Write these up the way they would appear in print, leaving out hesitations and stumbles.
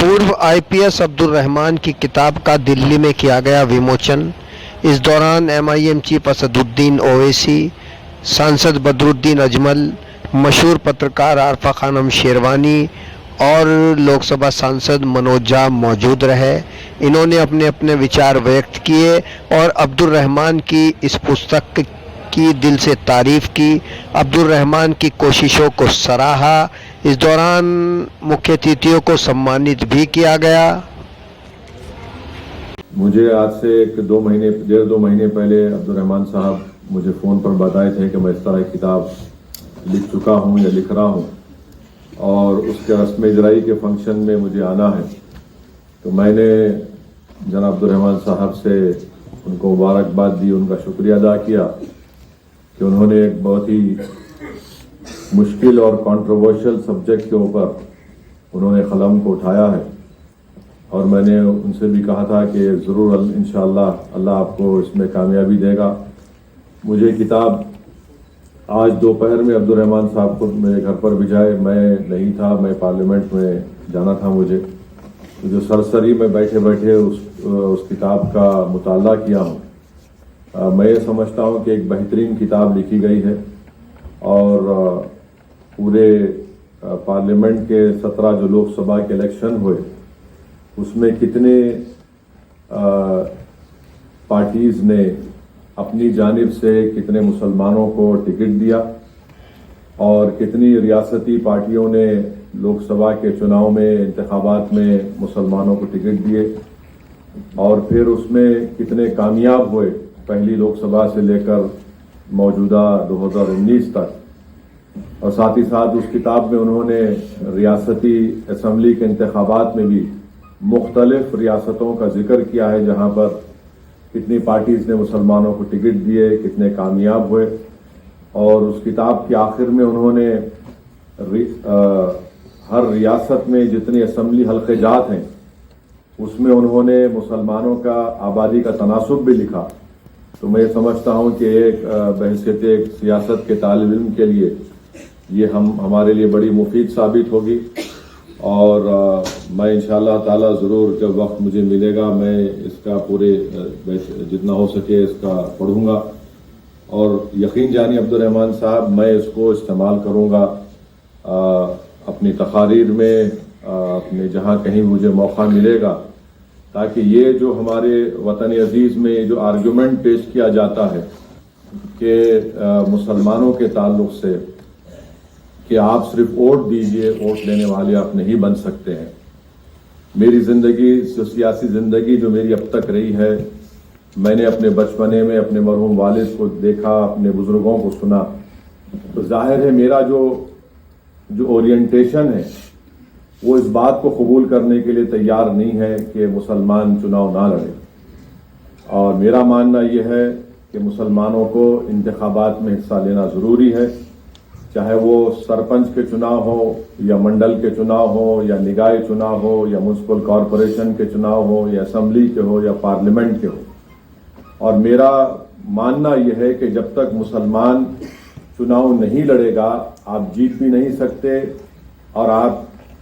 पूर्व IPS अब्दुल रहमान की किताब का दिल्ली में किया गया विमोचन। इस दौरान MIM चीफ असदुद्दीन ओवैसी, सांसद बदरुद्दीन अजमल, मशहूर पत्रकार आरफा खानम शेरवानी और लोकसभा सांसद मनोज झा मौजूद रहे। इन्होंने अपने अपने विचार व्यक्त किए और अब्दुल रहमान की इस पुस्तक की दिल से तारीफ की, अब्दुल रहमान की कोशिशों को सराहा। इस दौरान मुख्य अतिथियों को सम्मानित भी किया गया। मुझे आज से डेढ़ दो महीने पहले अब्दुल रहमान साहब मुझे फ़ोन पर बताए थे कि मैं इस तरह किताब लिख चुका हूँ या लिख रहा हूँ और उसके रस्म इजराई के फंक्शन में मुझे आना है। तो मैंने जनाब अब्दुल रहमान साहब से उनको मुबारकबाद दी, उनका शुक्रिया अदा किया कि उन्होंने एक बहुत ही मुश्किल और कंट्रोवर्शियल सब्जेक्ट के ऊपर उन्होंने कलम को उठाया है। और मैंने उनसे भी कहा था कि ज़रूर इंशाअल्लाह अल्लाह आपको इसमें कामयाबी देगा। मुझे किताब आज दोपहर में अब्दुल रहमान साहब को मेरे घर पर भिजाए, मैं नहीं था, मैं पार्लियामेंट में जाना था मुझे। तो जो सरसरी में बैठे बैठे उस किताब का मुताला किया हूँ, मैं ये समझता हूँ कि एक बेहतरीन किताब लिखी गई है। और पूरे पार्लियामेंट के 17 जो लोकसभा के इलेक्शन हुए उसमें कितने पार्टीज़ ने अपनी जानिब से कितने मुसलमानों को टिकट दिया और कितनी रियासती पार्टियों ने लोकसभा के चुनाव में इंतखाबात में मुसलमानों को टिकट दिए और फिर उसमें कितने कामयाब हुए पहली लोकसभा से लेकर मौजूदा 2019 तक। और साथ ही साथ उस किताब में उन्होंने रियासती असम्बली के इंतखाबात में भी मुख्तलिफ रियासतों का जिक्र किया है जहां पर कितनी पार्टीज़ ने मुसलमानों को टिकट दिए, कितने कामयाब हुए। और उस किताब के आखिर में उन्होंने हर रियासत में जितनी असम्बली हल्के जात हैं उसमें उन्होंने मुसलमानों का आबादी का तनासुब भी लिखा। तो मैं समझता हूँ कि एक बहैसियत एक सियासत के तालिब इल्म के लिए ये हमारे लिए बड़ी मुफीद साबित होगी। और मैं इंशाअल्लाह ताला ज़रूर जब वक्त मुझे मिलेगा मैं इसका पूरे जितना हो सके इसका पढ़ूंगा और यकीन जानिए अब्दुल रहमान साहब मैं इसको इस्तेमाल करूंगा अपनी तकारीर में, अपने जहाँ कहीं मुझे मौका मिलेगा, ताकि ये जो हमारे वतन अजीज़ में जो आर्गूमेंट पेश किया जाता है कि मुसलमानों के ताल्लुक़ से कि आप सिर्फ वोट दीजिए, वोट लेने वाले आप नहीं बन सकते हैं। मेरी ज़िंदगी, सियासी ज़िंदगी जो मेरी अब तक रही है, मैंने अपने बचपने में अपने मरहूम वालिद को देखा, अपने बुज़ुर्गों को सुना। तो जाहिर है मेरा जो ओरिएंटेशन है वो इस बात को कबूल करने के लिए तैयार नहीं है कि मुसलमान चुनाव ना लड़े। और मेरा मानना यह है कि मुसलमानों को इंतखाबात में हिस्सा लेना ज़रूरी है, चाहे वो सरपंच के चुनाव हो या मंडल के चुनाव हो या निकाय चुनाव हो या म्यूनसिपल कॉरपोरेशन के चुनाव हो या असम्बली के हो या पार्लियामेंट के हो। और मेरा मानना यह है कि जब तक मुसलमान चुनाव नहीं लड़ेगा आप जीत भी नहीं सकते। और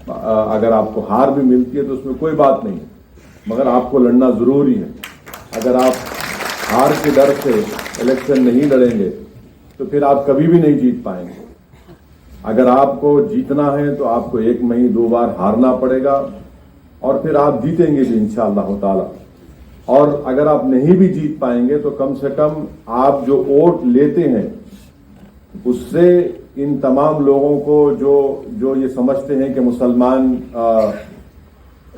अगर आपको हार भी मिलती है तो उसमें कोई बात नहीं, मगर आपको लड़ना ज़रूरी है। अगर आप हार के डर से इलेक्शन नहीं लड़ेंगे तो फिर आप कभी भी नहीं जीत पाएंगे। अगर आपको जीतना है तो आपको एक नहीं 2 बार हारना पड़ेगा और फिर आप जीतेंगे भी इंशाअल्लाह ताला। और अगर आप नहीं भी जीत पाएंगे तो कम से कम आप जो वोट लेते हैं उससे इन तमाम लोगों को जो ये समझते हैं कि मुसलमान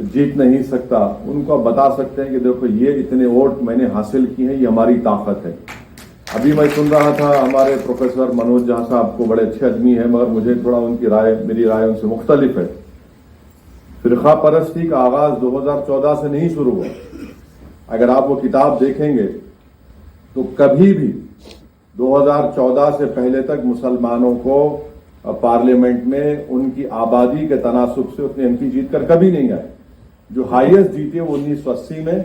जीत नहीं सकता, उनको बता सकते हैं कि देखो ये इतने वोट मैंने हासिल किए हैं, ये हमारी ताकत है। अभी मैं सुन रहा था हमारे प्रोफेसर मनोज झा साहब को, बड़े अच्छे आदमी है मगर मुझे थोड़ा मेरी राय उनसे मुख्तलिफ है। फिरका परस्ती का आगाज 2014 से नहीं शुरू हुआ। अगर आप वो किताब देखेंगे तो कभी भी 2014 से पहले तक मुसलमानों को पार्लियामेंट में उनकी आबादी के तनासुब से उतने एमपी जीत कर कभी नहीं आए। जो हाईएस्ट जीते वो 1980 में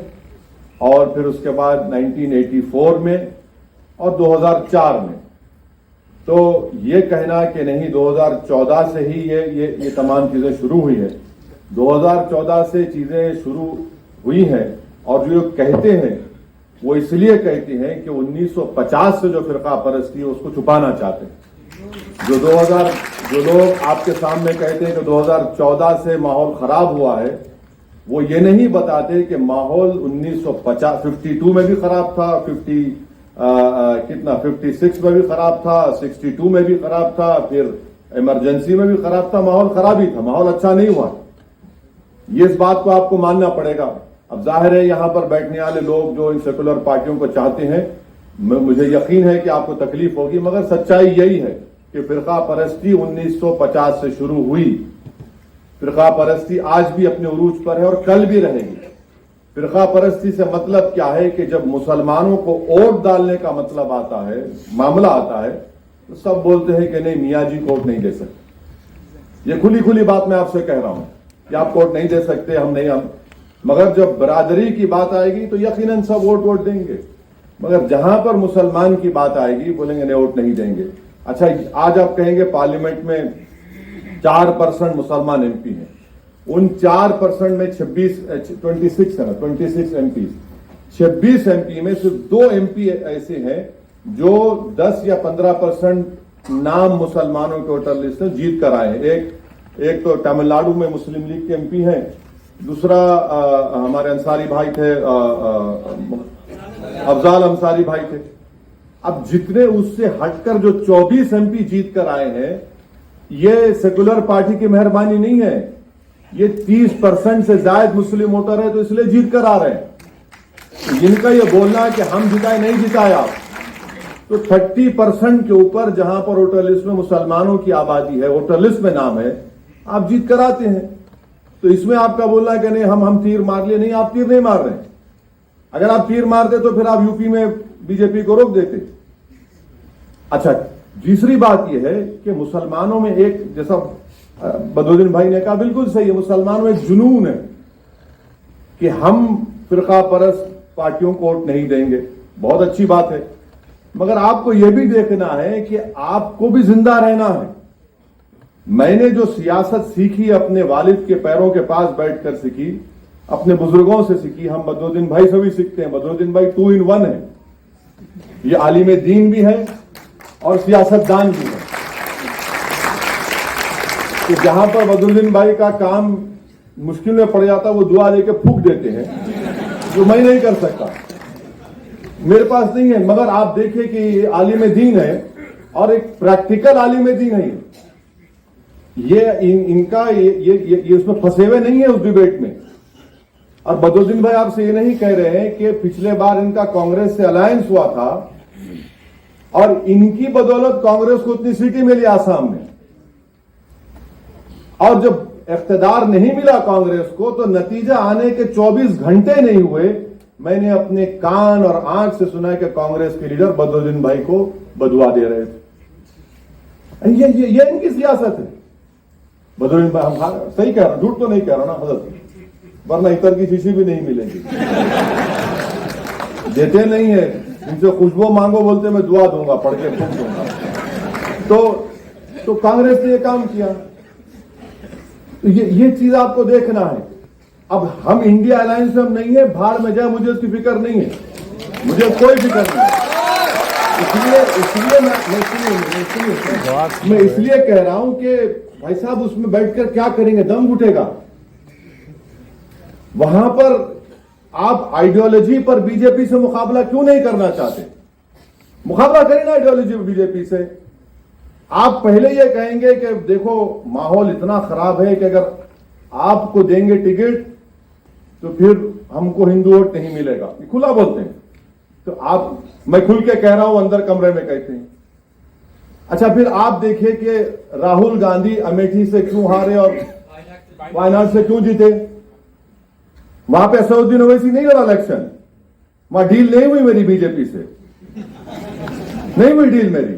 और फिर उसके बाद 1984 में और 2004 में। तो ये कहना कि नहीं 2014 से ही ये तमाम चीजें शुरू हुई है, 2014 سے چیزیں شروع ہوئی ہیں اور جو کہتے ہیں وہ اس لیے کہتے ہیں کہ 1950 سے جو فرقہ پرستی ہے اس کو چھپانا چاہتے ہیں. جو لوگ آپ کے سامنے کہتے ہیں کہ 2014 سے ماحول خراب ہوا ہے، وہ یہ نہیں بتاتے کہ ماحول 52 میں بھی خراب تھا، 56 میں بھی خراب تھا، 62 میں بھی خراب تھا، پھر ایمرجنسی میں بھی خراب تھا. ماحول خراب ہی تھا، ماحول اچھا نہیں ہوا. یہ اس بات کو آپ کو ماننا پڑے گا. اب ظاہر ہے یہاں پر بیٹھنے والے لوگ جو ان سیکولر پارٹیوں کو چاہتے ہیں، مجھے یقین ہے کہ آپ کو تکلیف ہوگی، مگر سچائی یہی ہے کہ فرقہ پرستی 1950 سے شروع ہوئی. فرقہ پرستی آج بھی اپنے عروج پر ہے اور کل بھی رہے گی. فرقہ پرستی سے مطلب کیا ہے کہ جب مسلمانوں کو ووٹ ڈالنے کا مطلب آتا ہے، معاملہ آتا ہے، تو سب بولتے ہیں کہ نہیں میاں جی کو ووٹ نہیں دے سکتے. یہ کھلی بات میں آپ سے کہہ رہا ہوں کہ آپ ووٹ نہیں دے سکتے، ہم مگر جب برادری کی بات آئے گی تو یقیناً سب ووٹ دیں گے. مگر جہاں پر مسلمان کی بات آئے گی بولیں گے نہیں ووٹ نہیں دیں گے. اچھا آج آپ کہیں گے پارلیمنٹ میں 4% مسلمان ایم پی ہیں، ان 4% میں 26 ایم پی، 26 ایم پی میں صرف 2 ایم پی ایسے ہیں جو 10 یا 15% نام مسلمانوں کے ووٹر لسٹ میں جیت کر آئے ہیں. ایک تو تمل ناڈو میں مسلم لیگ کے ایم پی ہیں، دوسرا ہمارے انصاری بھائی تھے، افضال انصاری بھائی تھے. اب جتنے اس سے ہٹ کر جو 24 ایم پی جیت کر آئے ہیں، یہ سیکولر پارٹی کی مہربانی نہیں ہے. یہ 30% سے زائد مسلم ووٹر ہے تو اس لیے جیت کر آ رہے ہیں. جن کا یہ بولنا ہے کہ ہم جتائے نہیں جتائے آپ، تو 30% کے اوپر جہاں پر ووٹر لسٹ میں مسلمانوں کی آبادی ہے، ووٹر لسٹ میں نام ہے، آپ جیت کر آتے ہیں. تو اس میں آپ کا بولنا ہے کہ نہیں ہم تیر مار لیے، نہیں آپ تیر نہیں مار رہے. اگر آپ تیر مارتے تو پھر آپ یو پی میں بی جے پی کو روک دیتے. اچھا تیسری بات یہ ہے کہ مسلمانوں میں ایک، جیسا بدرالدین بھائی نے کہا بالکل صحیح ہے، مسلمانوں میں ایک جنون ہے کہ ہم فرقہ پرست پارٹیوں کو ووٹ نہیں دیں گے. بہت اچھی بات ہے، مگر آپ کو یہ بھی دیکھنا ہے کہ آپ کو بھی زندہ رہنا ہے. میں نے جو سیاست سیکھی اپنے والد کے پیروں کے پاس بیٹھ کر سیکھی، اپنے بزرگوں سے سیکھی. ہم بدرالدین بھائی سے بھی سیکھتے ہیں. بدرالدین بھائی 2 in 1 ہے، یہ عالم دین بھی ہے اور سیاست دان بھی ہے. کہ جہاں پر بدرالدین بھائی کا کام مشکل میں پڑ جاتا وہ دعا دے کے پھونک دیتے ہیں، جو میں نہیں کر سکتا، میرے پاس نہیں ہے. مگر آپ دیکھیں کہ یہ عالم دین ہے اور ایک پریکٹیکل عالم دین ہے. یہ ان کا یہ اس میں پھنسے ہوئے نہیں ہے اس ڈیبیٹ میں. اور بدرالدین بھائی آپ سے یہ نہیں کہہ رہے ہیں کہ پچھلے بار ان کا کانگریس سے الائنس ہوا تھا اور ان کی بدولت کانگریس کو اتنی سیٹیں ملی آسام میں، اور جب اقتدار نہیں ملا کانگریس کو تو نتیجہ آنے کے 24 گھنٹے نہیں ہوئے میں نے اپنے کان اور آنکھ سے سنا کہ کانگریس کے لیڈر بدرالدین بھائی کو بدوا دے رہے تھے. یہ ان کی سیاست ہے. بدرالدین بھائی ہم صحیح کہہ رہا ہوں، جھوٹ تو نہیں کہہ رہا نا حضرت، ورنہ عطر کی شیشی بھی نہیں ملے گی. دیتے نہیں ہے، ان سے خوشبو مانگو بولتے میں دعا دوں گا، پڑھ کے پھونک دوں گا. تو کانگریس نے یہ کام کیا. یہ چیز آپ کو دیکھنا ہے. اب ہم انڈیا الائنس میں ہم نہیں ہے، بھاڑ میں جائے، مجھے اس کی فکر نہیں ہے، مجھے کوئی فکر نہیں ہے. میں اس لیے کہہ رہا ہوں کہ بھائی صاحب اس میں بیٹھ کر کیا کریں گے، دم گھٹے گا. وہاں پر آپ آئیڈیالوجی پر بی جے پی سے مقابلہ کیوں نہیں کرنا چاہتے؟ مقابلہ کریں نا آئیڈیالوجی پر بی جے پی سے. آپ پہلے یہ کہیں گے کہ دیکھو ماحول اتنا خراب ہے کہ اگر آپ کو دیں گے ٹکٹ تو پھر ہم کو ہندو ووٹ نہیں ملے گا، کھلا بولتے ہیں. تو آپ، میں کھل کے کہہ رہا ہوں، اندر کمرے میں کہتے ہیں. اچھا پھر آپ دیکھیں کہ راہل گاندھی امیٹھی سے کیوں ہارے اور وائناڈ سے کیوں جیتے؟ وہاں پہ اسدالدین اویسی نہیں لڑا الیکشن، وہاں ڈیل نہیں ہوئی میری بی جے پی سے، نہیں ہوئی ڈیل میری.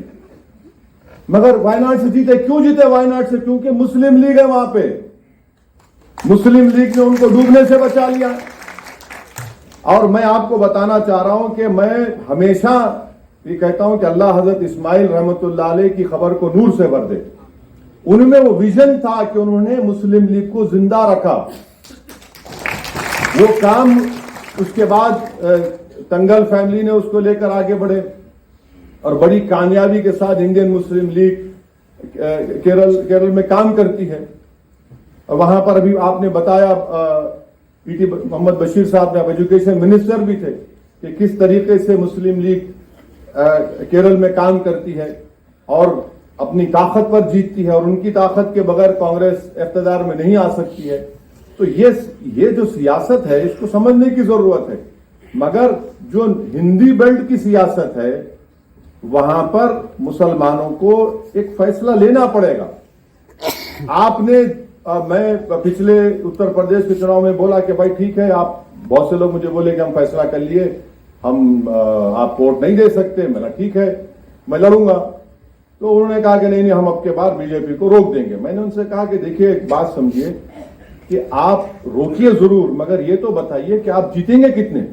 مگر وائناڈ سے جیتے. کیوں جیتے وائناڈ سے؟ کیونکہ مسلم لیگ ہے وہاں پہ. مسلم لیگ نے ان کو ڈوبنے سے بچا لیا. اور میں آپ کو بتانا چاہ رہا ہوں کہ میں ہمیشہ یہ کہتا ہوں کہ اللہ حضرت اسماعیل رحمت اللہ علیہ کی خبر کو نور سے بھر دے. उनमें वो विजन था कि उन्होंने मुस्लिम लीग को जिंदा रखा। वो काम उसके बाद तंगल फैमिली ने उसको लेकर आगे बढ़े और बड़ी कामयाबी के साथ इंडियन मुस्लिम लीग केरल में काम करती है। और वहां पर अभी आपने बताया पीटी मोहम्मद बशीर साहब ने एजुकेशन मिनिस्टर भी थे कि किस तरीके से मुस्लिम लीग केरल में काम करती है और अपनी ताकत पर जीतती है, और उनकी ताकत के बगैर कांग्रेस इख्तिदार में नहीं आ सकती है। तो ये जो सियासत है इसको समझने की जरूरत है। मगर जो हिंदी बेल्ट की सियासत है वहां पर मुसलमानों को एक फैसला लेना पड़ेगा। आपने मैं पिछले उत्तर प्रदेश के चुनाव में बोला कि भाई ठीक है, आप बहुत से लोग मुझे बोले कि हम फैसला कर लिए, हम आप वोट नहीं दे सकते। मैंने ठीक है, मैं लड़ूंगा। तो उन्होंने कहा कि नहीं हम अब के बार बीजेपी को रोक देंगे। मैंने उनसे कहा कि देखिए एक बात समझिए कि आप रोकिए जरूर, मगर ये तो बताइए कि आप जीतेंगे कितने।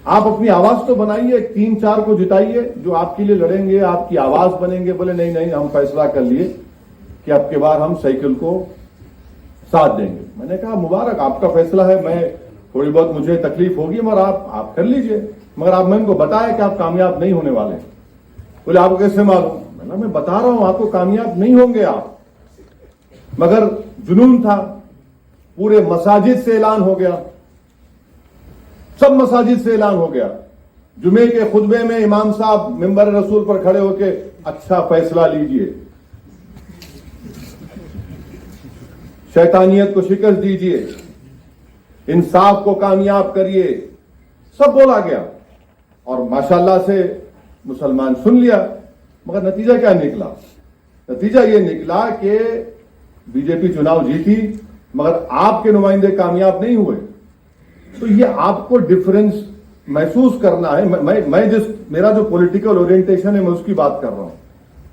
आप अपनी आवाज तो बनाइए, 3-4 को जिताइए जो आपके लिए लड़ेंगे, आपकी आवाज बनेंगे। बोले नहीं हम फैसला कर लिए कि अब के बार हम साइकिल को साथ देंगे। मैंने कहा मुबारक, आपका फैसला है, मैं थोड़ी बहुत मुझे तकलीफ होगी मगर आप कर लीजिए। मगर आप मैं इनको बताया कि आप कामयाब नहीं होने वाले। बोले आपको कैसे मालूम? मैं बता रहा हूं आपको कामयाब नहीं होंगे आप। मगर जुनून था, पूरे मसाजिद से ऐलान हो गया, सब मसाजिद से ऐलान हो गया। जुमे के खुतबे में इमाम साहब मिंबर रसूल पर खड़े होके अच्छा फैसला लीजिए, शैतानियत को शिकस्त दीजिए, इंसाफ को कामयाब करिए, सब बोला गया। और माशाल्लाह से मुसलमान सुन लिया। मगर नतीजा क्या निकला? नतीजा ये निकला कि बीजेपी चुनाव जीती मगर आपके नुमाइंदे कामयाब नहीं हुए। तो ये आपको डिफरेंस महसूस करना है। मेरा जो पॉलिटिकल ओरिएंटेशन है मैं उसकी बात कर रहा हूं।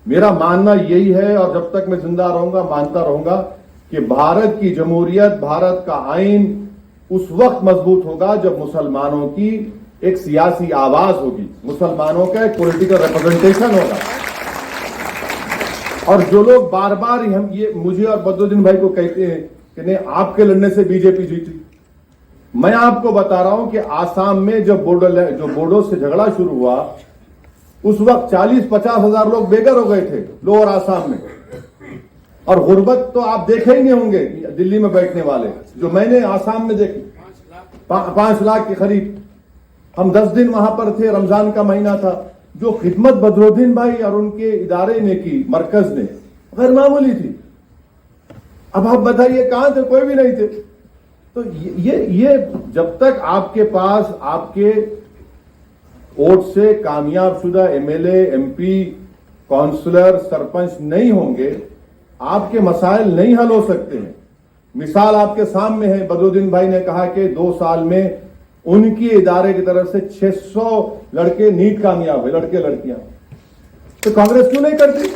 मेरा मानना यही है और जब तक मैं जिंदा रहूंगा मानता रहूंगा कि भारत की जमहूरियत, भारत का आइन उस वक्त मजबूत होगा जब मुसलमानों की एक सियासी आवाज होगी, मुसलमानों का एक पॉलिटिकल रिप्रेजेंटेशन होगा। और जो लोग बार बार हम ये मुझे और बदरुद्दीन भाई को कहते हैं कि नहीं आपके लड़ने से बीजेपी जीती, मैं आपको बता रहा हूं कि आसाम में जब बोडो से झगड़ा शुरू हुआ उस वक्त 40-50 हजार लोग बेघर हो गए थे लोअर आसाम में। और गुर्बत तो आप देखे ही नहीं होंगे दिल्ली में बैठने वाले, जो मैंने आसाम में देखे 5 लाख के करीब। हम 10 दिन वहां पर थे, रमजान का महीना था। जो खिदमत बदरुद्दीन भाई और उनके इदारे ने की, मरकज ने, गैर मामूली थी। अब आप बताइए कहां थे? कोई भी नहीं थे। तो ये जब तक आपके पास आपके वोट से कामयाब शुदा एमएलए, एमपी, काउंसलर, सरपंच नहीं होंगे, आपके मसाइल नहीं हल हो सकते हैं। मिसाल आपके सामने है, बदरुद्दीन भाई ने कहा कि 2 साल में उनकी इदारे की तरफ से 600 लड़के नीट कामयाब हुए, लड़के लड़कियां। तो कांग्रेस क्यों नहीं करती?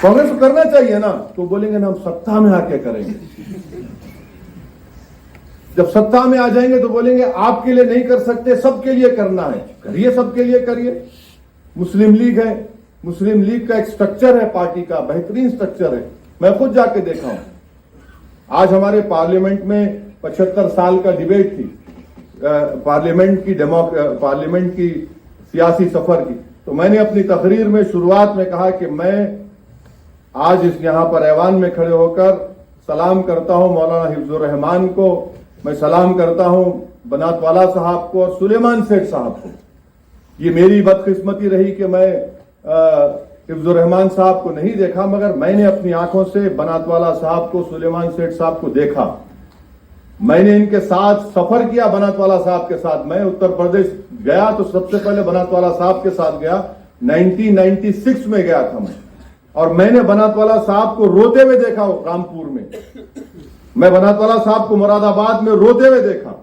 कांग्रेस को करना चाहिए ना। तो बोलेंगे ना हम सत्ता में आके करेंगे। जब सत्ता में आ जाएंगे तो बोलेंगे आपके लिए नहीं कर सकते, सबके लिए करना है। करिए, सबके लिए करिए। मुस्लिम लीग है, मुस्लिम लीग का एक स्ट्रक्चर है, पार्टी का बेहतरीन स्ट्रक्चर है। मैं खुद जाके देखा हूं। आज हमारे पार्लियामेंट में 75 साल का डिबेट थी, पार्लियामेंट की सियासी सफर की। तो मैंने अपनी तकरीर में शुरुआत में कहा कि मैं आज इस यहां पर ऐवान में खड़े होकर सलाम करता हूं मौलाना हिफ्जुर रहमान को, मैं सलाम करता हूं बनातवाला साहब को और सुलेमान सेठ साहब को। ये मेरी बदकिस्मती रही कि मैं हिफ्जुर रहमान साहब को नहीं देखा, मगर मैंने अपनी आंखों से बनातवाला साहब को, सुलेमान सेठ साहब को देखा। मैंने इनके साथ सफर किया, बनातवाला साहब के साथ। मैं उत्तर प्रदेश गया तो सबसे पहले बनातवाला साहब के साथ गया, 1996 में गया था मैं। और मैंने बनातवाला साहब को रोते हुए देखा रामपुर में, मैं बनातवाला साहब को मुरादाबाद में रोते हुए देखा।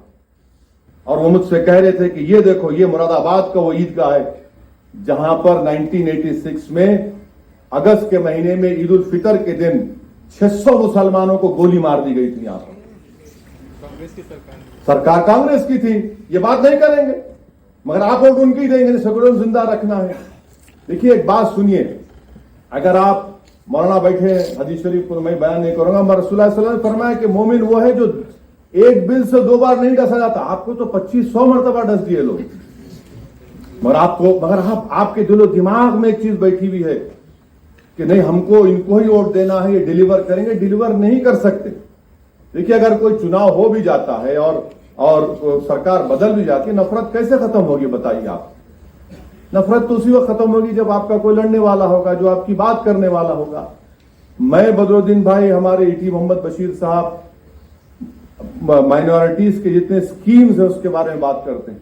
और वो मुझसे कह रहे थे कि ये देखो, ये मुरादाबाद का वो ईदगाह है जहां पर 1986 में अगस्त के महीने में ईद उल फितर के दिन 600 मुसलमानों को गोली मार दी गई थी। यहां पर सरकार कांग्रेस की थी। ये बात नहीं करेंगे, मगर आप वोट उनकी देंगे, सगड़ों जिंदा रखना है। देखिए एक बात सुनिए, अगर आप मौलाना बैठे हैं, हदीस शरीफ को मैं बयान नहीं करूंगा, मगर रसूलुल्लाह सल्लल्लाहु अलैहि वसल्लम ने फरमाया कि मोमिन वो है जो एक बिल से 2 बार नहीं डसा जाता। आपको तो 2500 मरतबा डस दिए लोग, मगर आपके दिलो दिमाग में एक चीज बैठी हुई है कि नहीं, हमको इनको ही वोट देना है, ये डिलीवर करेंगे। डिलीवर नहीं कर सकते। देखिए, अगर कोई चुनाव हो भी जाता है और सरकार बदल भी जाती है, नफरत कैसे खत्म होगी बताइए आप? नफरत तो उसी वक्त खत्म होगी जब आपका कोई लड़ने वाला होगा, जो आपकी बात करने वाला होगा। मैं, बदरुद्दीन भाई, हमारे ईटी मोहम्मद बशीर साहब माइनॉरिटीज के जितने स्कीम्स है उसके बारे में बात करते हैं,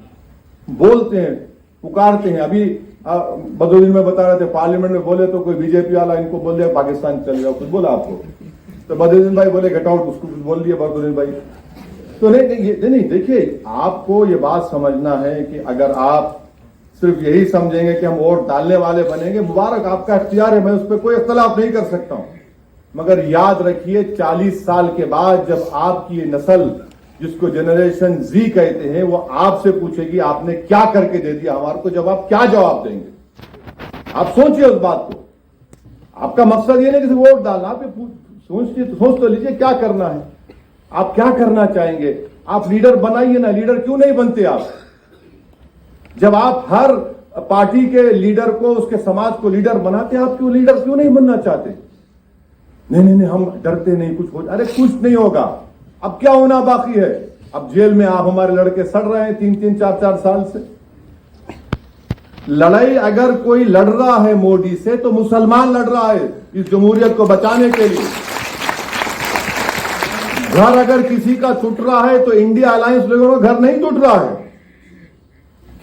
बोलते हैं, पुकारते हैं। अभी बदरुद्दीन में बता रहे थे, पार्लियामेंट में बोले तो कोई बीजेपी वाला इनको बोल दिया पाकिस्तान चल जाओ, कुछ बोला आपको तो बदरुद्दीन भाई बोले गेट आउट, उसको कुछ बोल दिया बदरुद्दीन भाई। तो नहीं, देखिए, आपको ये बात समझना है कि अगर आप सिर्फ यही समझेंगे कि हम वोट डालने वाले बनेंगे, मुबारक, आपका इख्तियार है, मैं उस पर कोई इख्तलाफ नहीं कर सकता हूं। मगर याद रखिए, 40 साल के बाद जब आपकी ये नस्ल, जिसको जनरेशन जी कहते हैं, वो आपसे पूछेगी आपने क्या करके दे दिया हमारे को, जब आप क्या जवाब देंगे? आप सोचिए उस बात को। आपका मकसद ये नहीं कि वोट डालना, आप सोच तो लीजिए क्या करना है, आप क्या करना चाहेंगे। आप लीडर बनाइए ना, लीडर क्यों नहीं बनते आप? जब आप हर पार्टी के लीडर को, उसके समाज को लीडर बनाते, आप क्यों लीडर क्यों नहीं बनना चाहते? नहीं, हम डरते नहीं, कुछ हो, अरे कुछ नहीं होगा। अब क्या होना बाकी है? अब जेल में आप हमारे लड़के सड़ रहे हैं 3-3, 4-4 साल से। लड़ाई अगर कोई लड़ रहा है मोदी से, तो मुसलमान लड़ रहा है इस जमहूरियत को बचाने के लिए। घर अगर किसी का टूट रहा है तो इंडिया अलायंस लोगों का घर नहीं टूट रहा है।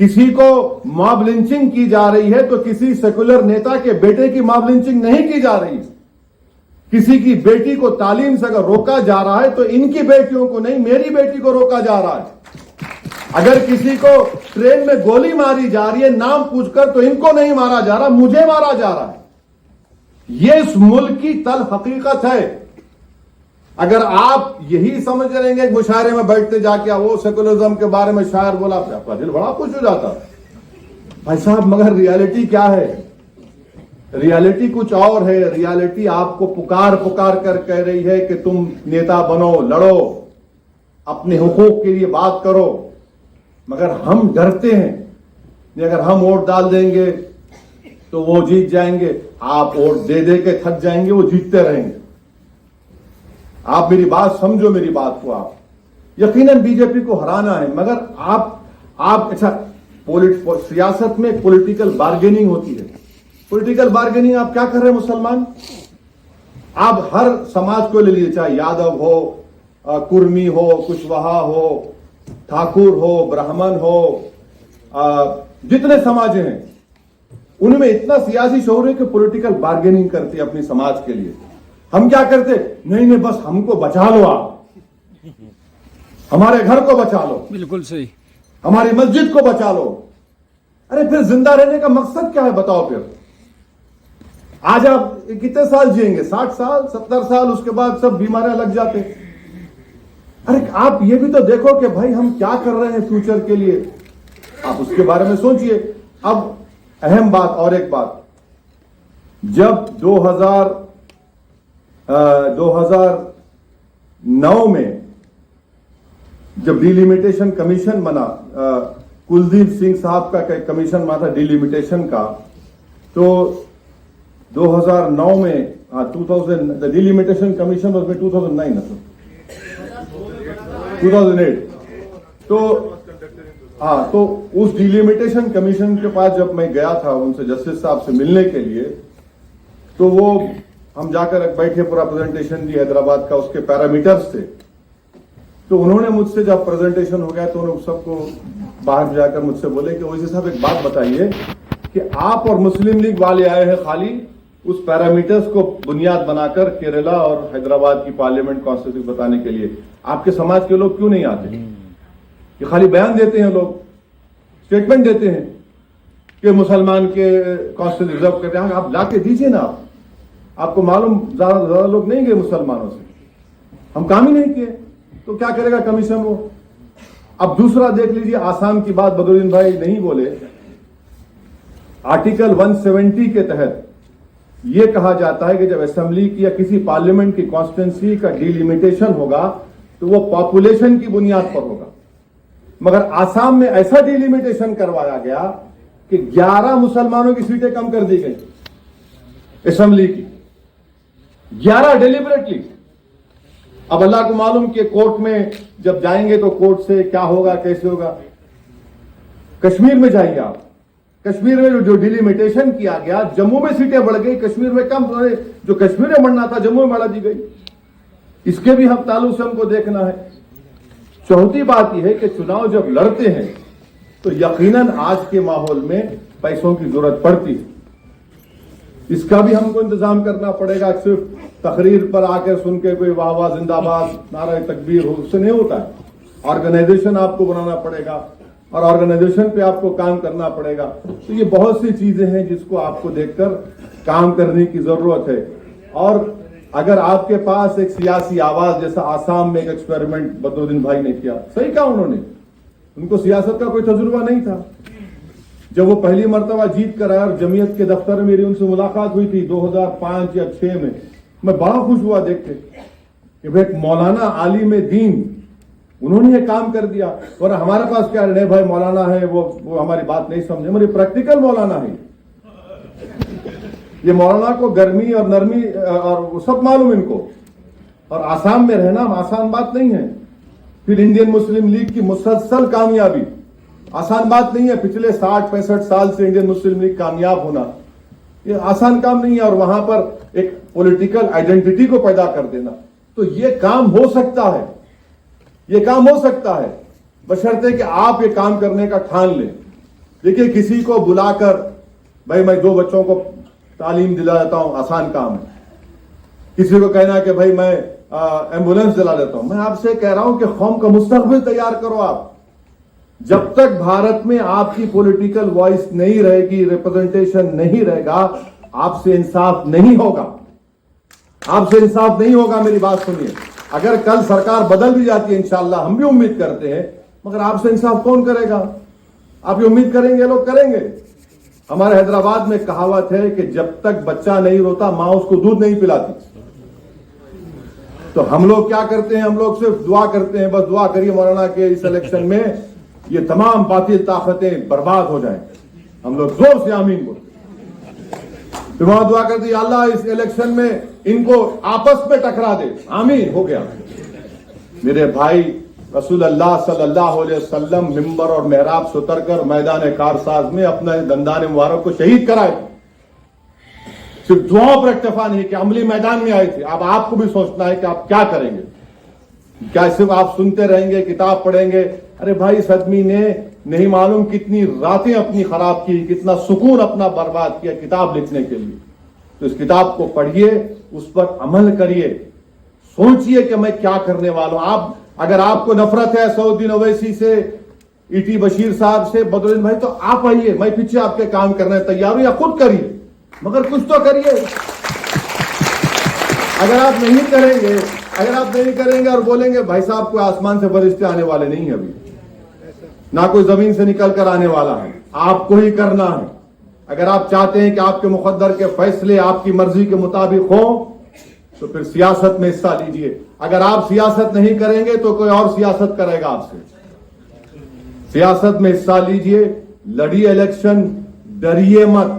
किसी को मॉब लिंचिंग की जा रही है तो किसी सेकुलर नेता के बेटे की मॉब लिंचिंग नहीं की जा रही। किसी की बेटी को तालीम से अगर रोका जा रहा है तो इनकी बेटियों को नहीं, मेरी बेटी को रोका जा रहा है। अगर किसी को ट्रेन में गोली मारी जा रही है नाम पूछकर, तो इनको नहीं मारा जा रहा, मुझे मारा जा रहा है। ये इस मुल्क की तल हकीकत है। अगर आप यही समझ रहेंगे कि मुशायरे में बैठते जाके वो सेकुलरिज्म के बारे में शायर बोला, आपका दिल बड़ा खुश हो जाता भाई साहब, मगर रियलिटी क्या है? रियलिटी कुछ और है। रियलिटी आपको पुकार कर कह रही है कि तुम नेता बनो, लड़ो, अपने हुकूक के लिए बात करो। मगर हम डरते हैं कि अगर हम वोट डाल देंगे तो वो जीत जाएंगे। आप वोट दे दे के थक जाएंगे, वो जीतते रहेंगे। आप मेरी बात समझो, मेरी बात को आप यकीनन बीजेपी को हराना है, मगर आप अच्छा, सियासत में पॉलिटिकल बार्गेनिंग होती है। पॉलिटिकल बार्गेनिंग आप क्या कर रहे हैं मुसलमान? आप हर समाज को ले लीजिए, चाहे यादव हो, कुर्मी हो, कुशवाहा हो, ठाकुर हो, ब्राह्मण हो, जितने समाज हैं उनमें इतना सियासी शऊर है कि पॉलिटिकल बार्गेनिंग करते हैं अपने समाज के लिए। हम क्या करते? नहीं, बस हमको बचा लो, आप हमारे घर को बचा लो, बिल्कुल सही, हमारी मस्जिद को बचा लो। अरे फिर जिंदा रहने का मकसद क्या है बताओ? फिर आज आप कितने साल जिएंगे? 60 साल, 70 साल, उसके बाद सब बीमारियां लग जाते। अरे आप ये भी तो देखो कि भाई हम क्या कर रहे हैं फ्यूचर के लिए, आप उसके बारे में सोचिए। अब अहम बात और एक बात, जब 2009 में जब डिलिमिटेशन कमीशन बना, कुलदीप सिंह साहब का कमीशन बना था डिलिमिटेशन का, तो 2009 में 2000 डिलिमिटेशन कमीशन वॉज में 2009 2008। तो उस डिलिमिटेशन कमीशन के पास जब मैं गया था उनसे, जस्टिस साहब से मिलने के लिए, तो वो हम जाकर बैठे, पूरा प्रेजेंटेशन दी हैदराबाद का, उसके पैरामीटर्स थे। तो उन्होंने मुझसे जब प्रेजेंटेशन हो गया तो उन्होंने सबको बाहर जाकर मुझसे बोले कि ओवैसी साहब एक बात बताइए कि आप और मुस्लिम लीग वाले आए हैं खाली उस पैरामीटर्स को बुनियाद बनाकर केरला और हैदराबाद की पार्लियामेंट कॉन्स्टिट्यूशन बताने के लिए, आपके समाज के लोग क्यों नहीं आते? ये खाली बयान देते हैं, लोग स्टेटमेंट देते हैं कि मुसलमान के कॉन्स्टिट्यूशन रिजर्व करते हैं। आप लाके दीजिए ना। आपको मालूम ज्यादा लोग नहीं गए मुसलमानों से, हम काम ही नहीं किए, तो क्या करेगा कमीशन वो? अब दूसरा देख लीजिए, आसाम की बात बदरुद्दीन भाई नहीं बोले। आर्टिकल 170 के तहत یہ کہا جاتا ہے کہ جب اسمبلی کی یا کسی پارلیمنٹ کی کانسٹیٹوئنسی کا ڈیلیمیٹیشن ہوگا تو وہ پاپولیشن کی بنیاد پر ہوگا، مگر آسام میں ایسا ڈیلیمیٹیشن کروایا گیا کہ 11 مسلمانوں کی سیٹیں کم کر دی گئی اسمبلی کی، 11 ڈیلیبریٹلی۔ اب اللہ کو معلوم کہ کورٹ میں جب جائیں گے تو کورٹ سے کیا ہوگا، کیسے ہوگا۔ کشمیر میں جائیے آپ، کشمیر میں جو ڈیلیمیٹیشن کیا گیا، جموں میں سیٹیں بڑھ گئی، کشمیر میں کم، جو کشمیر میں بڑھنا تھا جموں میں بڑھا دی گئی۔ اس کے بھی ہم تعلق سے ہم کو دیکھنا ہے۔ چوتھی بات یہ ہے کہ چناؤ جب لڑتے ہیں تو یقیناً آج کے ماحول میں پیسوں کی ضرورت پڑتی ہے، اس کا بھی ہم کو انتظام کرنا پڑے گا۔ صرف تقریر پر آ کر سن کے کوئی واہ واہ زندہ باد نعرہ تکبیر ہو، اس سے نہیں ہوتا ہے۔ آرگنائزیشن آپ کو بنانا پڑے گا اور آرگنائزیشن پہ آپ کو کام کرنا پڑے گا۔ تو یہ بہت سی چیزیں ہیں جس کو آپ کو دیکھ کر کام کرنے کی ضرورت ہے۔ اور اگر آپ کے پاس ایک سیاسی آواز، جیسا آسام میں ایک ایکسپیریمنٹ بدرالدین بھائی نے کیا، صحیح کہا انہوں نے، ان کو سیاست کا کوئی تجربہ نہیں تھا۔ جب وہ پہلی مرتبہ جیت کر آیا اور جمعیت کے دفتر میں میری ان سے ملاقات ہوئی تھی 2005 یا 2006 میں، میں بڑا خوش ہوا دیکھ کے کہ ایک مولانا عالم دین، انہوں نے یہ کام کر دیا۔ اور ہمارے پاس کیا ہے، بھائی مولانا ہے وہ ہماری بات نہیں سمجھے، ہماری پریکٹیکل مولانا ہے۔ یہ مولانا کو گرمی اور نرمی اور وہ سب معلوم ان کو، اور آسام میں رہنا آسان بات نہیں ہے۔ پھر انڈین مسلم لیگ کی مسلسل کامیابی آسان بات نہیں ہے، پچھلے 60-65 سال سے انڈین مسلم لیگ کامیاب ہونا یہ آسان کام نہیں ہے، اور وہاں پر ایک پولیٹیکل آئیڈینٹی کو پیدا کر دینا۔ تو یہ کام ہو سکتا ہے، یہ کام ہو سکتا ہے، بشرطے کہ آپ یہ کام کرنے کا ٹھان لیں۔ دیکھیے کسی کو بلا کر بھائی میں 2 بچوں کو تعلیم دلا دیتا ہوں، آسان کام ہے۔ کسی کو کہنا کہ بھائی میں ایمبولینس دلا دیتا ہوں، میں آپ سے کہہ رہا ہوں کہ قوم کا مستقبل تیار کرو آپ۔ جب تک بھارت میں آپ کی پولیٹیکل وائس نہیں رہے گی، ریپرزنٹیشن نہیں رہے گا، آپ سے انصاف نہیں ہوگا، آپ سے انصاف نہیں ہوگا۔ میری بات سنیے، اگر کل سرکار بدل بھی جاتی ہے انشاءاللہ، ہم بھی امید کرتے ہیں، مگر آپ سے انصاف کون کرے گا؟ آپ یہ امید کریں گے، لوگ کریں گے۔ ہمارے حیدرآباد میں کہاوت ہے کہ جب تک بچہ نہیں روتا ماں اس کو دودھ نہیں پلاتی۔ تو ہم لوگ کیا کرتے ہیں، ہم لوگ صرف دعا کرتے ہیں، بس دعا کریے مولانا کے اس الیکشن میں یہ تمام باطل طاقتیں برباد ہو جائیں۔ ہم لوگ زور سے آمین بولتے ہیں، پھر وہاں دعا کرتے ہیں اللہ اس الیکشن میں ان کو آپس میں ٹکرا دے، آمین، ہو گیا۔ میرے بھائی، رسول اللہ صلی اللہ علیہ وسلم ممبر اور محراب سے اتر کر میدان کارساز میں اپنے دندان مبارک کو شہید کرائے، صرف دعاؤں پر اکتفا نہیں کہ عملی میدان میں آئے تھے۔ اب آپ کو بھی سوچنا ہے کہ آپ کیا کریں گے، کیا صرف آپ سنتے رہیں گے، کتاب پڑھیں گے؟ ارے بھائی، اس آدمی نے نہیں معلوم کتنی راتیں اپنی خراب کی، کتنا سکون اپنا برباد کیا کتاب لکھنے کے لیے۔ تو اس کتاب کو پڑھیے، اس پر عمل کریے، سوچئے کہ میں کیا کرنے والا ہوں۔ آپ اگر آپ کو نفرت ہے اسد الدین اویسی سے، ای بشیر صاحب سے، بدرالدین بھائی، تو آپ آئیے، میں پیچھے آپ کے کام کرنے تیار ہوں، یا خود کریے، مگر کچھ تو کریے۔ اگر آپ نہیں کریں گے اور بولیں گے بھائی صاحب کوئی آسمان سے فرشتے آنے والے نہیں ہیں، ابھی نہ کوئی زمین سے نکل کر آنے والا ہے، آپ کو ہی کرنا ہے۔ اگر آپ چاہتے ہیں کہ آپ کے مقدر کے فیصلے آپ کی مرضی کے مطابق ہوں تو پھر سیاست میں حصہ لیجئے۔ اگر آپ سیاست نہیں کریں گے تو کوئی اور سیاست کرے گا آپ سے۔ سیاست میں حصہ لیجئے، لڑیے الیکشن، ڈریے مت۔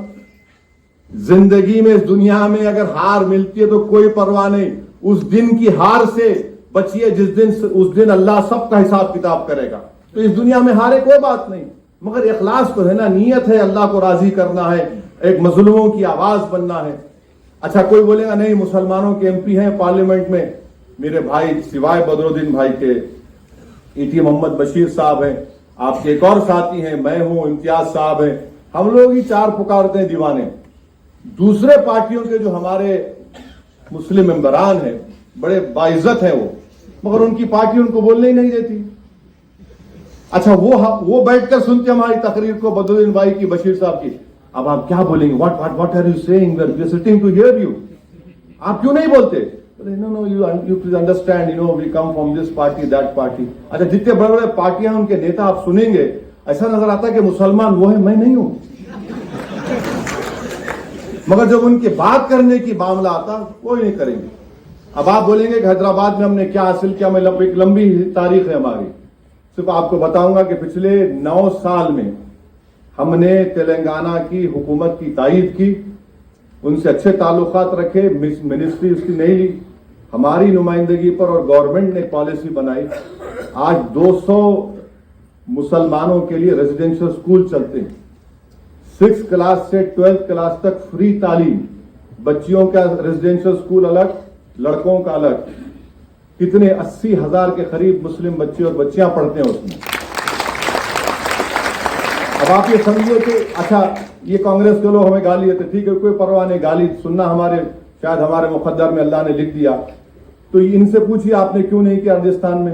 زندگی میں، اس دنیا میں اگر ہار ملتی ہے تو کوئی پرواہ نہیں، اس دن کی ہار سے بچیے اس دن اللہ سب کا حساب کتاب کرے گا۔ تو اس دنیا میں ہارے کوئی بات نہیں، مگر اخلاص تو ہے نا، نیت ہے اللہ کو راضی کرنا ہے، ایک مظلوموں کی آواز بننا ہے۔ اچھا کوئی بولے گا نہیں مسلمانوں کے ایم پی ہیں پارلیمنٹ میں، میرے بھائی سوائے بدرالدین بھائی کے ای محمد بشیر صاحب ہیں، آپ کے ایک اور ساتھی ہیں، میں ہوں، امتیاز صاحب ہیں، ہم لوگ ہی 4 پکارتے ہیں دیوانے۔ دوسرے پارٹیوں کے جو ہمارے مسلم ممبران ہیں بڑے باعزت ہیں وہ، مگر ان کی پارٹی ان کو بولنے ہی نہیں دیتی۔ اچھا وہ بیٹھ کر سنتے ہماری تقریر کو، بدرالدین بھائی کی، بشیر صاحب کی، اب آپ کیا بولیں گے، what are you saying, we are sitting to hear you، آپ کیوں نہیں بولتے؟ No, you please understand, we come from this party, that party۔ اچھا جتنے بڑے بڑے پارٹیاں ان کے نیتا آپ سنیں گے، ایسا نظر آتا ہے کہ مسلمان وہ ہے، میں نہیں ہوں۔ मगर जब उनकी बात करने की मामला आता कोई नहीं करेंगे। अब आप बोलेंगे कि हैदराबाद में हमने क्या हासिल किया, मैं एक लंबी तारीख है हमारी। सिर्फ आपको बताऊंगा कि पिछले 9 साल में हमने तेलंगाना की हुकूमत की तायीद की, उनसे अच्छे ताल्लुकात रखे, मिनिस्ट्री उसकी नहीं ली, हमारी नुमाइंदगी पर और गवर्नमेंट ने पॉलिसी बनाई। आज 200 मुसलमानों के लिए रेजिडेंशियल स्कूल चलते हैं, 6th क्लास से 12th क्लास तक फ्री तालीम, बच्चियों का रेजिडेंशियल स्कूल अलग, लड़कों का अलग। कितने 80,000 के करीब मुस्लिम बच्चे और बच्चियां पढ़ते हैं उसमें। अब आप ये समझिए कि अच्छा ये कांग्रेस के लोग हमें गाली देते, ठीक है कोई परवाह नहीं, गाली सुनना हमारे शायद हमारे मुकद्दर में अल्लाह ने लिख दिया। तो इनसे पूछिए आपने क्यों नहीं किया राजस्थान में,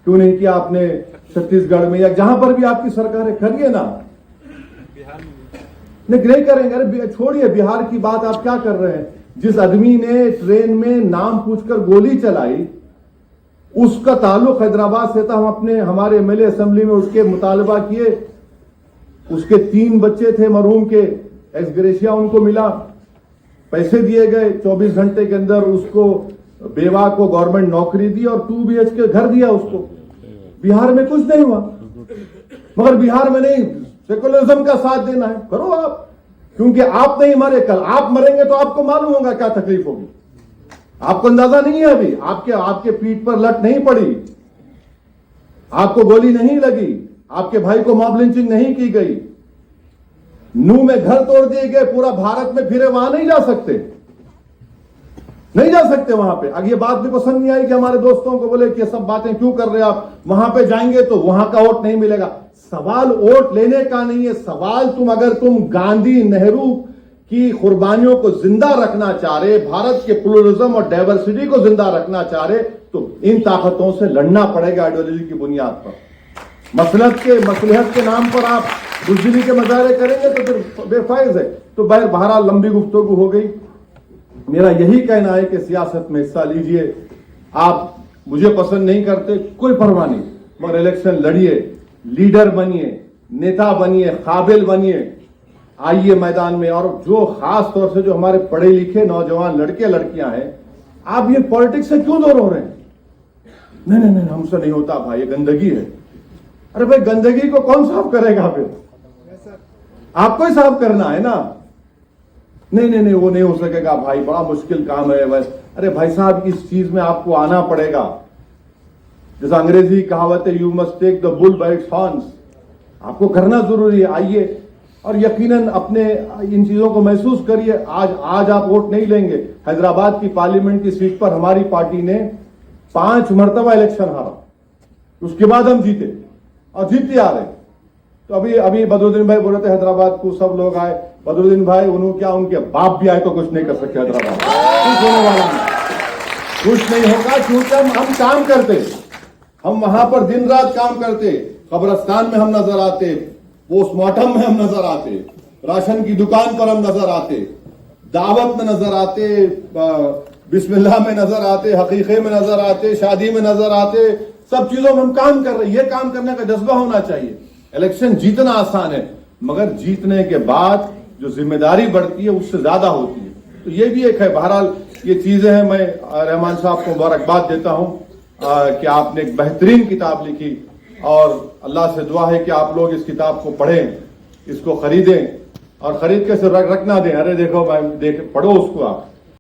क्यों नहीं किया आपने छत्तीसगढ़ में, या जहां पर भी आपकी सरकार है करिए ना। नहीं करेंगे, अरे छोड़िए बिहार की बात, आप क्या कर रहे हैं। जिस आदमी ने ट्रेन में नाम पूछकर गोली चलाई उसका ताल्लुक हैदराबाद से था। हम अपने हमारे एमएलए असेंबली में उसके मुतालबा किए, उसके 3 बच्चे थे मरहूम के, एक्सग्रेशिया उनको मिला, पैसे दिए गए, 24 घंटे के अंदर उसको बेवा को गवर्नमेंट नौकरी दी और 2 BHK घर दिया उसको। बिहार में कुछ नहीं हुआ। मगर बिहार में नहीं, सेकुलरिज्म का साथ देना है, करो आप, क्योंकि आप नहीं मरे, कल आप मरेंगे तो आपको मालूम होगा क्या तकलीफ होगी। आपको अंदाजा नहीं है अभी, आपके पीठ पर लट नहीं पड़ी, आपको गोली नहीं लगी, आपके भाई को मॉब लिंचिंग नहीं की गई, नू में घर तोड़ दिए गए, पूरा भारत में फिरे, वहां नहीं जा सकते, नहीं जा सकते वहां पे। अब ये बात भी पसंद नहीं आई कि हमारे दोस्तों को बोले कि ये सब बातें क्यों कर रहे हैं आप, वहां पे जाएंगे तो वहां का वोट नहीं मिलेगा। सवाल वोट लेने का नहीं है, सवाल अगर तुम गांधी नेहरू की कुर्बानियों को जिंदा रखना चाह रहे, भारत के प्लुरलिज्म और डाइवर्सिटी को जिंदा रखना चाह रहे, तो इन ताकतों से लड़ना पड़ेगा आइडियोलॉजी की बुनियाद पर। मसलहत के नाम पर आप बुजदिली के मजारे करेंगे तो फिर बेफायज है। तो बहरहाल लंबी गुफ्तगू हो गई। मेरा यही कहना है कि सियासत में हिस्सा लीजिए। आप मुझे पसंद नहीं करते, कोई परवाह नहीं, मगर इलेक्शन लड़िए, लीडर बनिए, नेता बनिए, काबिल बनिए, आइए मैदान में। और जो खास तौर से जो हमारे पढ़े लिखे नौजवान लड़के लड़कियां हैं, आप ये पॉलिटिक्स से क्यों दूर हो रहे हैं। नहीं हमसे नहीं होता भाई, ये गंदगी है। अरे भाई गंदगी को कौन साफ करेगा, फिर आपको ही साफ करना है ना। नहीं वो नहीं हो सकेगा भाई, बड़ा मुश्किल काम है बस। अरे भाई साहब इस चीज में आपको आना पड़ेगा। जैसा अंग्रेजी कहावत है, you must take the bull by its horns, आपको करना जरूरी है। आइए और यकीनन अपने इन चीजों को महसूस करिए। आज आप वोट नहीं लेंगे। हैदराबाद की पार्लियामेंट की सीट पर हमारी पार्टी ने 5 मरतबा इलेक्शन हारा, उसके बाद हम जीते और जीतते आ रहे। तो अभी बदरुद्दीन भाई बोल रहे थे हैदराबाद को सब लोग आए। बदरुद्दीन भाई उनके बाप भी आए तो कुछ नहीं कर सकते हैदराबाद, कुछ होने वाला नहीं, कुछ नहीं होगा। क्योंकि हम काम करते, हम वहां पर दिन रात काम करते, कब्रिस्तान में हम नजर आते, पोस्टमार्टम में हम नजर आते, राशन की दुकान पर हम नजर आते, दावत में नजर आते, बिस्मिल्लाह में नजर आते, हकीके में नजर आते, शादी में नजर आते, सब चीजों में हम काम कर रहे हैं। ये काम करने का जज्बा होना चाहिए। इलेक्शन जीतना आसान है, मगर जीतने के बाद जो जिम्मेदारी बढ़ती है उससे ज्यादा होती है। तो ये भी एक है। बहरहाल ये चीजें हैं। मैं रहमान साहब को मुबारकबाद देता हूं कि आपने एक बेहतरीन किताब लिखी, और अल्लाह से दुआ है कि आप लोग इस किताब को पढ़ें, इसको खरीदें, और खरीद के सिर्फ रख ना दें। अरे देखो भाई पढ़ो उसको आप।